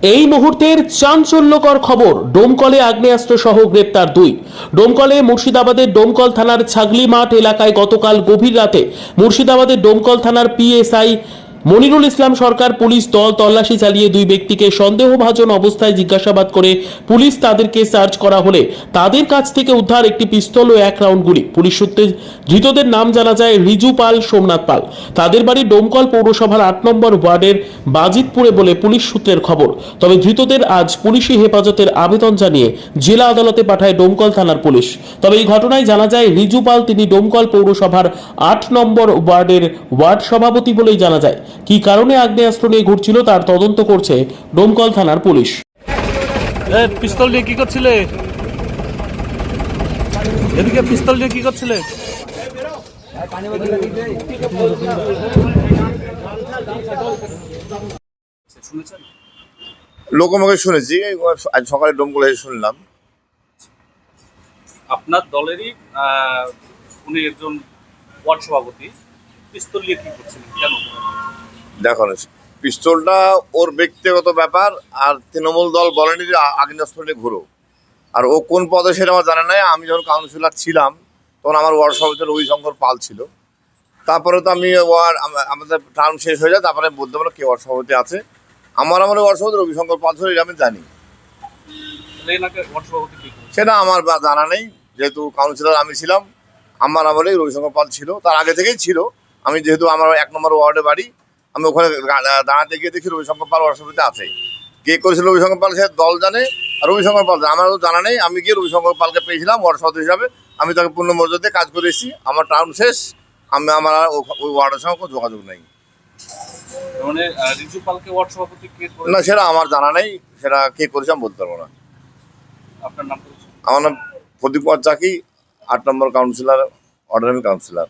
এই মুহূর্তের চাঞ্চল্যকর খবর, ডোমকলে আগ্নেয়াস্ত্র সহ গ্রেপ্তার দুই। ডোমকলে মুর্শিদাবাদের ডোমকল থানার ছাগলি মাঠ এলাকায় গতকাল গভীর রাতে মুর্শিদাবাদের ডোমকল থানার পিএসআই মনিরুল ইসলাম সরকার পুলিশ দল তল্লাশি চালিয়ে দুই ব্যক্তিকে সন্দেহভাজন অবস্থায় জিজ্ঞাসাবাদ করে পুলিশ তাদেরকে সার্চ করা হলে তাদের কাছ থেকে উদ্ধার একটি পিস্তল ও 1 রাউন্ড গুলি। পুলিশ সূত্রে ধৃতদের নাম জানা যায় রিজু পাল, সোমনাথ পাল। তাদের বাড়ি ডোমকল পৌরসভার 8 নম্বর ওয়ার্ডের বাজিতপুরে বলে পুলিশ সূত্রের খবর। তবে ধৃতদের আজ পুলিশি হেফাজতের আবেদন জানিয়ে জেলা আদালতে পাঠায় ডোমকল থানার পুলিশ। তবে এই ঘটনায় জানা যায় রিজু পাল তিনি ডোমকল পৌরসভার 8 নম্বর ওয়ার্ডের ওয়ার্ড সভাপতি বলেই জানা যায়। কি কারণে আগ্নেয়াস্ত্র নিয়ে ঘুরছিল তার তদন্ত করছে ডোমকল থানার পুলিশ। পিস্তল নিয়ে কি করছিলে? এদিকে পিস্তল নিয়ে কি করছিলে? লোকমুখে শুনেছি, আজ সকালে ডোমকল এসে শুনলাম। আপনার দলেরই উনি একজন ওয়ার্ড সভাপতি, পিস্তল নিয়ে কি করছিলেন, কেন? দেখুন, পিস্তলটা ওর ব্যক্তিগত ব্যাপার, আর তৃণমূল দল বলেনি যে আগ্নেয়াস্ত্র নিয়ে ঘুরো। আর ও কোন পদে সেটা আমার জানা নাই। আমি যখন কাউন্সিলর ছিলাম তখন আমার ওয়ার্ড সভাপতি রবিশঙ্কর পাল ছিল। তারপরে তো আমি আমাদের টার্ম শেষ হয়ে যায়, তারপরে বলতে পারলো কে ওয়ার্ড সভাপতি আছে। আমার ওয়ার্ড সভাপতি রবিশঙ্কর পাল ছিল, এটা আমি জানি। সেটা আমার জানা নেই, যেহেতু কাউন্সিলর আমি ছিলাম। আমার আমলেই রবিশঙ্কর পাল ছিল, তার আগে থেকেই ছিল। আমি যেহেতু আমার 1 নম্বর ওয়ার্ডে বাড়ি, আমি ওখানে দাঁড়াতে গিয়ে দেখি রবিশঙ্কর পাল ওয়ার্ড সভাপতি আছে। কে করেছিল রবিশঙ্কর পাল সে দল জানে, আর রবিশঙ্কর পাল আমারও জানা নেই। আমি গিয়ে রবিশঙ্কর পালকে পেয়েছিলাম ওয়ার্ড সভাপতি হিসাবে। আমি তাকে পূর্ণ মর্যাদায় কাজ করে এসেছি। আমার টার্ম শেষ, আমার ওই ওয়ার্ডের সঙ্গে কোনো যোগাযোগ নেই। না, সেটা আমার জানা নেই, সেটা কে করেছে আমি বলতে পারবো না। আপনার নাম? আমার নাম প্রদীপ কুমার চাকি, 8 নম্বর কাউন্সিলর, অর্ডিনারি কাউন্সিলর।